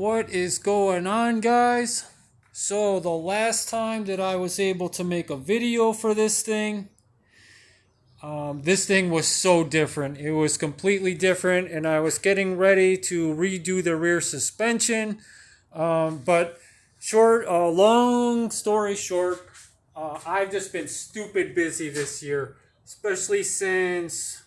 What is going on, guys? So the last time that I was able to make a video for this thing was so different. It was completely different, and I was getting ready to redo the rear suspension. But long story short, I've just been stupid busy this year, especially since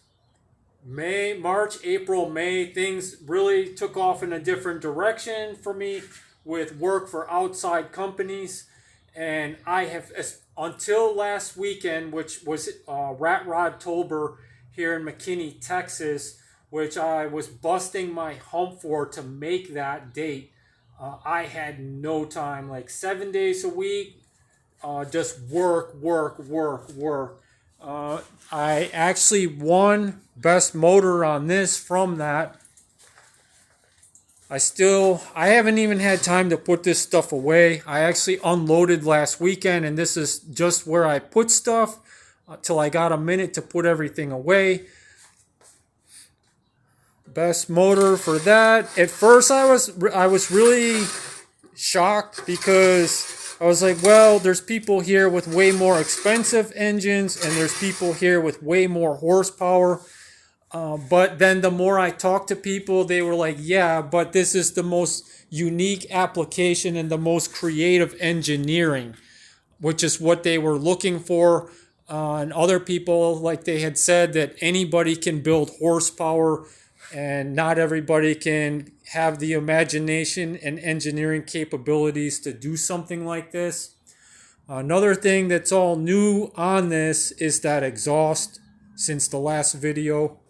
March, April, May. Things really took off in a different direction for me with work for outside companies. And I have, until last weekend, which was Ratrodtober here in Mckinney, Texas, which I was busting my hump for to make that date. I had no time, like 7 days a week, just work. I actually won best motor on this from that. I haven't even had time to put this stuff away. I actually unloaded last weekend, and this is just where I put stuff till I got a minute to put everything away. Best motor for that. At first I was really shocked because I was like, well, there's people here with way more expensive engines, and there's people here with way more horsepower. But then the more I talked to people, they were like, yeah, but this is the most unique application and the most creative engineering, which is what they were looking for. And other people, like they had said, that anybody can build horsepower and not everybody can have the imagination and engineering capabilities to do something like this. Another thing that's all new on this is that exhaust since the last video,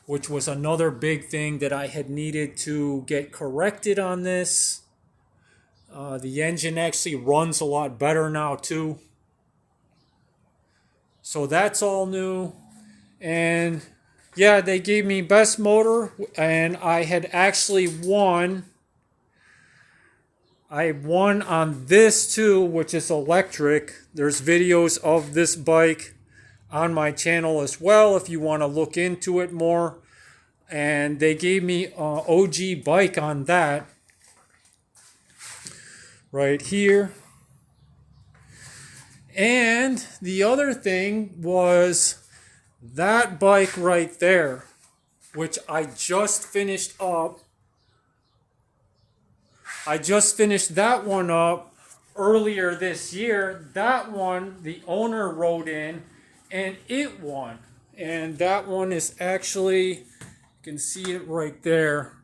which was another big thing that I had needed to get corrected on this. The engine actually runs a lot better now too. So that's all new. And yeah, they gave me best motor, and I had actually won. I won on this too, which is electric. There's videos of this bike on my channel as well if you want to look into it more. And they gave me an OG bike on that right here. And the other thing was that bike right there, which I just finished up. I just finished that one up earlier this year. That one, the owner rode in, and it won. And that one is actually, you can see it right there.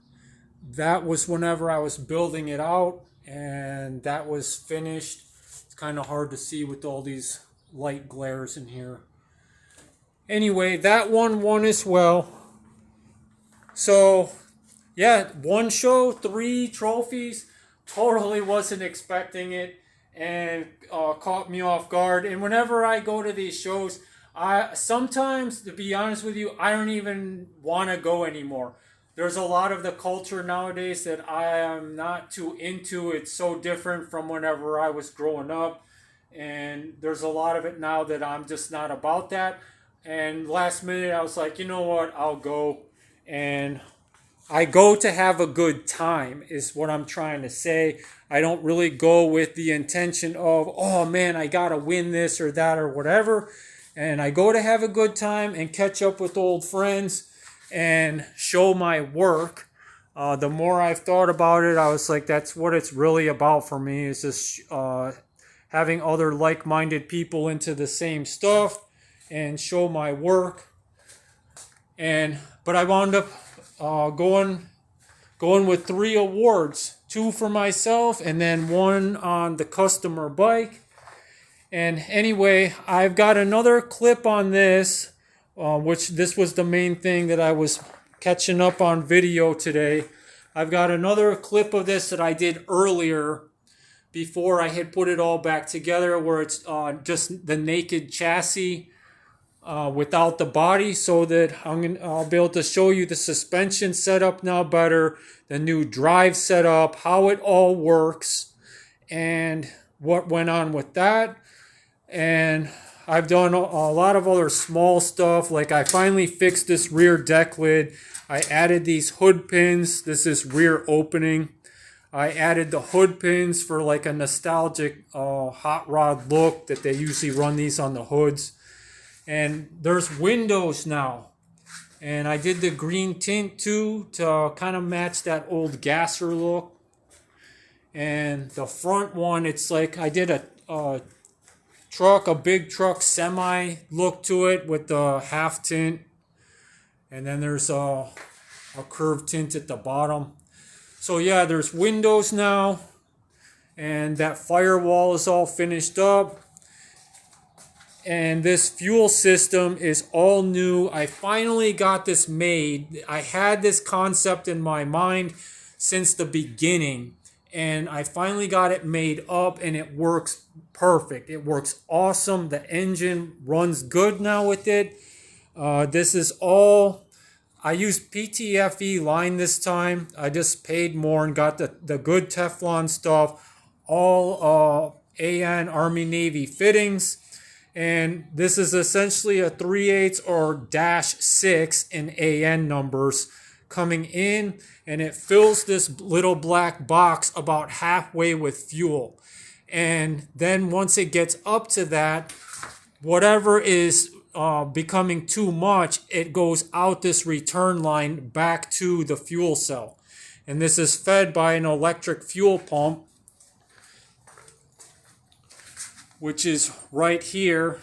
That was whenever I was building it out, and that was finished. It's kind of hard to see with all these light glares in here. Anyway, that one won as well. So, yeah, one show, 3 trophies. Totally wasn't expecting it, and caught me off guard. And whenever I go to these shows, sometimes, to be honest with you, I don't even want to go anymore. There's a lot of the culture nowadays that I am not too into. It's so different from whenever I was growing up. And there's a lot of it now that I'm just not about that. And last minute I was like, you know what, I'll go. And I go to have a good time is what I'm trying to say. I don't really go with the intention of, oh man, I gotta win this or that or whatever. And I go to have a good time and catch up with old friends and show my work. The more I've thought about it, I was like, that's what it's really about for me, is just having other like-minded people into the same stuff and show my work. But I wound up going with 3 awards, 2 for myself and then 1 on the customer bike. And anyway, I've got another clip on this, which this was the main thing that I was catching up on video today. I've got another clip of this that I did earlier before I had put it all back together, where it's just the naked chassis without the body, so that I'll be able to show you the suspension setup now better, the new drive setup, how it all works, and what went on with that. And I've done a lot of other small stuff, like I finally fixed this rear deck lid. I added these hood pins. This is rear opening. I added the hood pins for like a nostalgic hot rod look that they usually run these on the hoods. And there's windows now. And I did the green tint too to kind of match that old gasser look. And the front one, it's like I did a big truck semi look to it with the half tint. And then there's a curved tint at the bottom. So yeah, there's windows now. And that firewall is all finished up. And this fuel system is all new. I finally got this made. I had this concept in my mind since the beginning. And I finally got it made up and it works perfect. It works awesome. The engine runs good now with it. This is all, I used PTFE line this time. I just paid more and got the good Teflon stuff. All AN Army Navy fittings. And this is essentially a 3/8 or -6 in AN numbers coming in, and it fills this little black box about halfway with fuel. And then once it gets up to that, whatever is becoming too much, it goes out this return line back to the fuel cell. And this is fed by an electric fuel pump, which is right here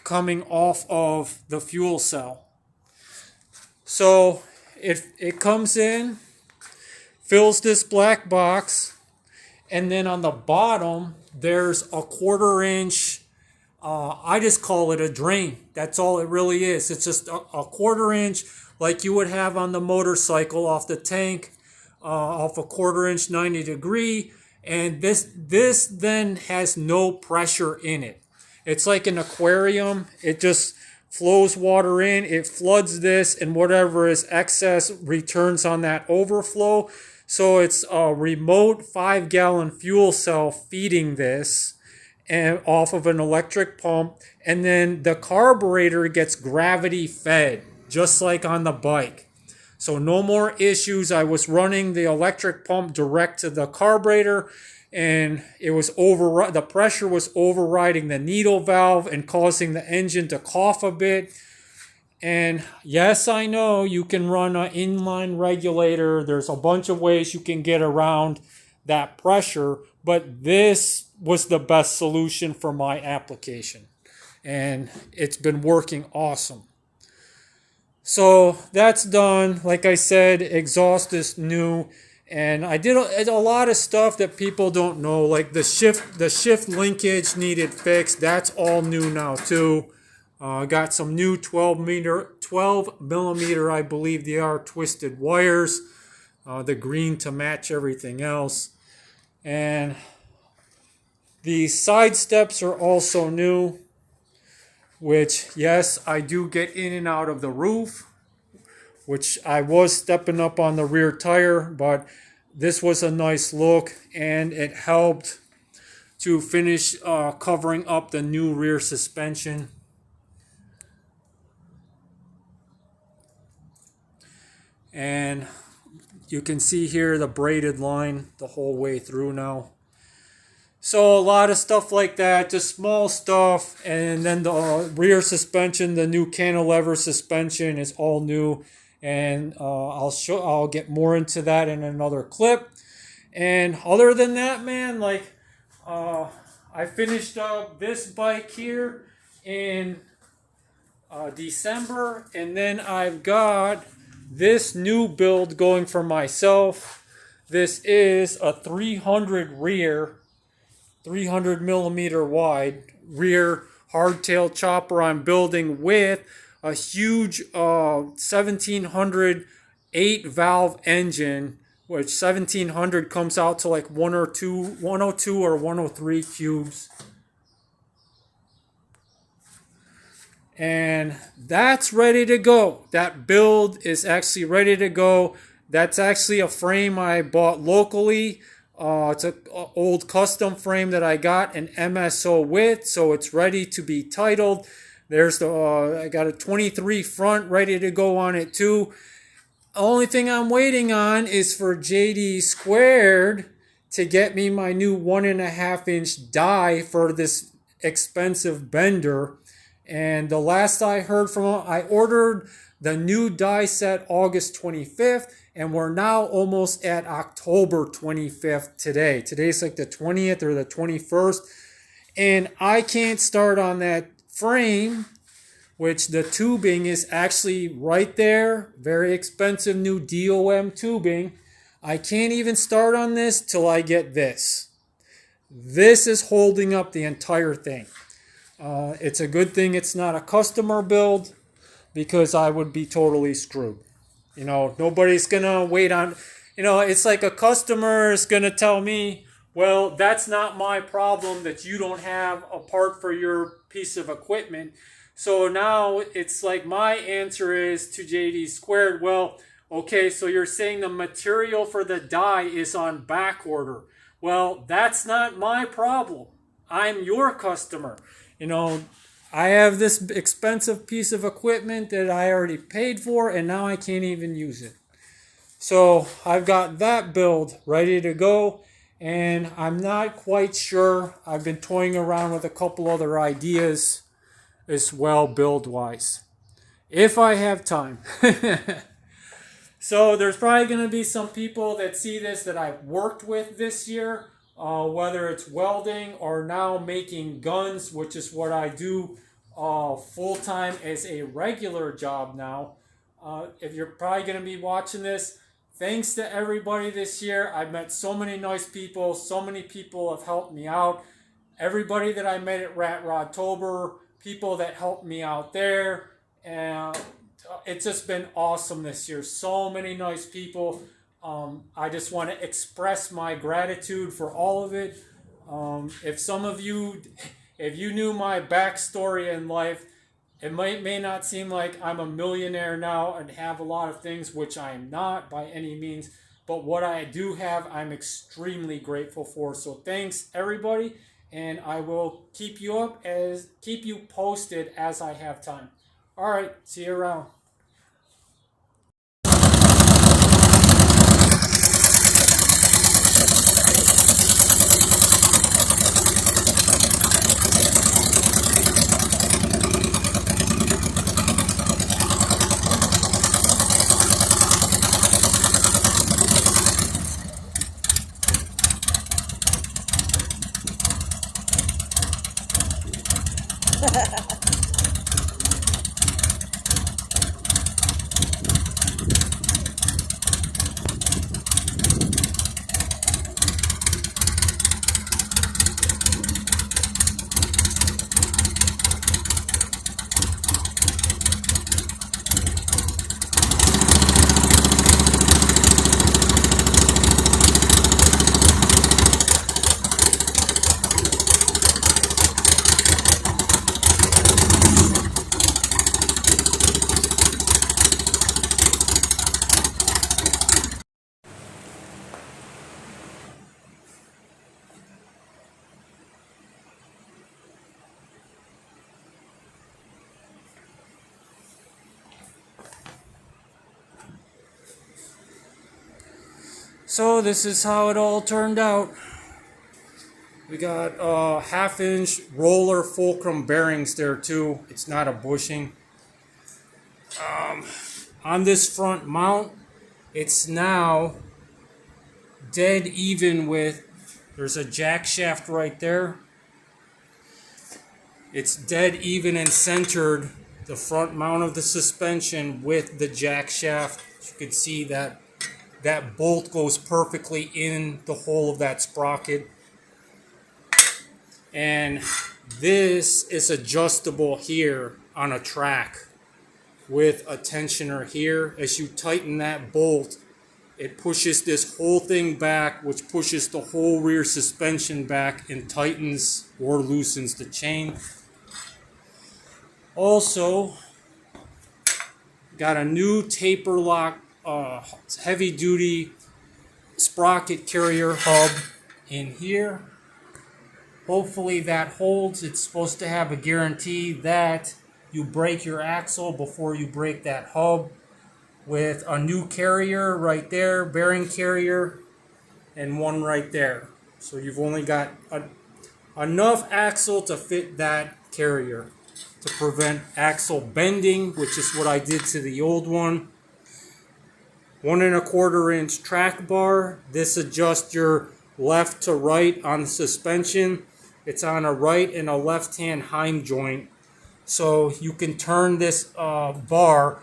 coming off of the fuel cell. So it comes in, fills this black box, and then on the bottom there's a 1/4 inch, I just call it a drain. That's all it really is. It's just a 1/4 inch like you would have on the motorcycle off the tank, off a 1/4 inch 90 degree. And this then has no pressure in it. It's like an aquarium. It just flows water in. It floods this, and whatever is excess returns on that overflow. So it's a remote 5-gallon fuel cell feeding this and off of an electric pump. And then the carburetor gets gravity fed, just like on the bike. So no more issues. I was running the electric pump direct to the carburetor, and it was the pressure was overriding the needle valve and causing the engine to cough a bit. And yes, I know you can run an inline regulator. There's a bunch of ways you can get around that pressure, but this was the best solution for my application. And it's been working awesome. So that's done. Like I said, exhaust is new, and I did a lot of stuff that people don't know, like the shift linkage needed fixed. That's all new now too. Got some new 12 millimeter, I believe they are, twisted wires. The green to match everything else, and the side steps are also new. Which, yes, I do get in and out of the roof, which I was stepping up on the rear tire, but this was a nice look, and it helped to finish covering up the new rear suspension. And you can see here the braided line the whole way through now. So a lot of stuff like that, just small stuff. And then the rear suspension, the new cantilever suspension is all new. And I'll get more into that in another clip. And other than that, man, like I finished up this bike here in December, and then I've got this new build going for myself. This is a 300 millimeter wide rear hardtail chopper I'm building with a huge 1700 8-valve engine, which 1700 comes out to like 102 or 103 cubes. And that's ready to go. That build is actually ready to go. That's actually a frame I bought locally. It's an old custom frame that I got an MSO with, so it's ready to be titled. There's I got a 23 front ready to go on it too. Only thing I'm waiting on is for JD Squared to get me my new 1.5-inch die for this expensive bender. And the last I heard from him, I ordered the new die set August 25th, and we're now almost at October 25th today. Today's like the 20th or the 21st, and I can't start on that frame, which the tubing is actually right there. Very expensive new DOM tubing. I can't even start on this till I get this. This is holding up the entire thing. It's a good thing it's not a customer build, because I would be totally screwed. You know, nobody's going to wait on, you know, it's like a customer is going to tell me, well, that's not my problem that you don't have a part for your piece of equipment. So now it's like my answer is to JD Squared, well, okay, so you're saying the material for the die is on back order. Well, that's not my problem. I'm your customer. You know, I have this expensive piece of equipment that I already paid for, and now I can't even use it. So I've got that build ready to go, and I'm not quite sure. I've been toying around with a couple other ideas as well, build-wise, if I have time. So there's probably going to be some people that see this that I've worked with this year, whether it's welding or now making guns, which is what I do full-time as a regular job now. If you're probably going to be watching this, thanks to everybody this year. I've met so many nice people. So many people have helped me out. Everybody that I met at Ratrodtober, people that helped me out there. And it's just been awesome this year. So many nice people. I just want to express my gratitude for all of it. If some of you, if you knew my backstory in life, it may not seem like I'm a millionaire now and have a lot of things, which I am not by any means. But what I do have, I'm extremely grateful for. So thanks, everybody, and I will keep you posted as I have time. All right, see you around. So this is how it all turned out. We got 1/2-inch roller fulcrum bearings there too. It's not a bushing. On this front mount, it's now dead even with, there's a jack shaft right there. It's dead even and centered, the front mount of the suspension with the jack shaft. You can see that that bolt goes perfectly in the hole of that sprocket. And this is adjustable here on a track with a tensioner here. As you tighten that bolt, it pushes this whole thing back, which pushes the whole rear suspension back and tightens or loosens the chain. Also, got a new taper lock heavy duty sprocket carrier hub in here. Hopefully that holds. It's supposed to have a guarantee that you break your axle before you break that hub. with a new carrier right there, bearing carrier, and one right there. So you've only got enough axle to fit that carrier to prevent axle bending, which is what I did to the old one. 1¼ inch track bar. This adjusts your left to right on the suspension. It's on a right and a left hand heim joint. So you can turn this bar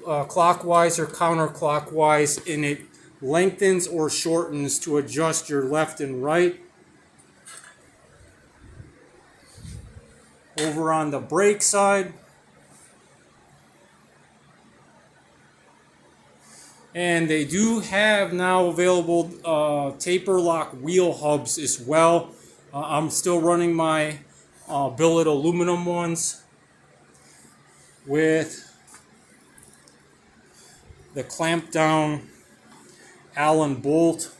clockwise or counterclockwise, and it lengthens or shortens to adjust your left and right. Over on the brake side, and they do have now available taper lock wheel hubs as well. I'm still running my billet aluminum ones with the clamp down Allen bolt,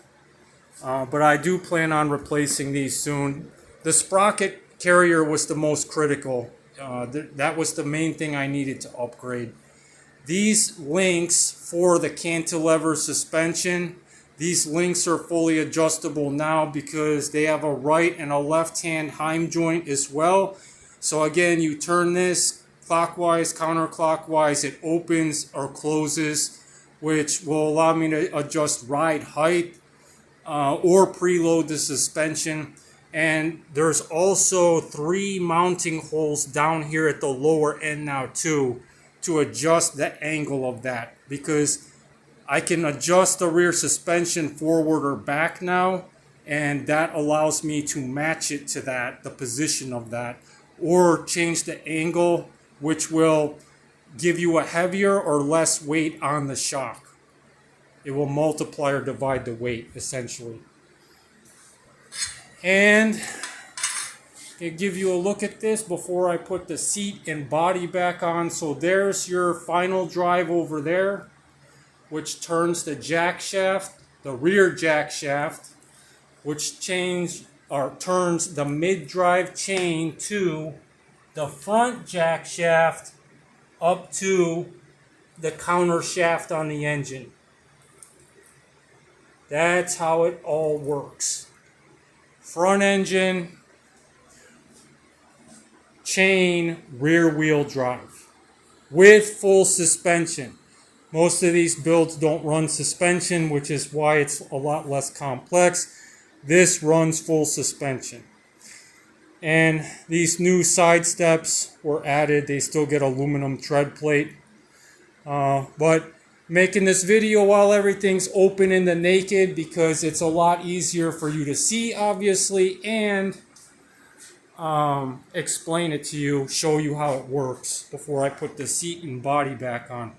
but I do plan on replacing these soon. The sprocket carrier was the most critical. That was the main thing I needed to upgrade. These links for the cantilever suspension, these links are fully adjustable now because they have a right and a left hand heim joint as well. So again, you turn this clockwise, counterclockwise, it opens or closes, which will allow me to adjust ride height or preload the suspension. And there's also 3 mounting holes down here at the lower end now too, to adjust the angle of that, because I can adjust the rear suspension forward or back now, and that allows me to match it to that, the position of that, or change the angle, which will give you a heavier or less weight on the shock. It will multiply or divide the weight essentially. And I'll give you a look at this before I put the seat and body back on. So there's your final drive over there, which turns the jack shaft, the rear jack shaft, which turns the mid-drive chain to the front jack shaft up to the counter shaft on the engine. That's how it all works. Front engine, chain, rear wheel drive with full suspension. Most of these builds don't run suspension, which is why it's a lot less complex. This runs full suspension. And these new side steps were added. They still get aluminum tread plate. But making this video while everything's open in the naked, because it's a lot easier for you to see, obviously, and explain it to you, show you how it works before I put the seat and body back on.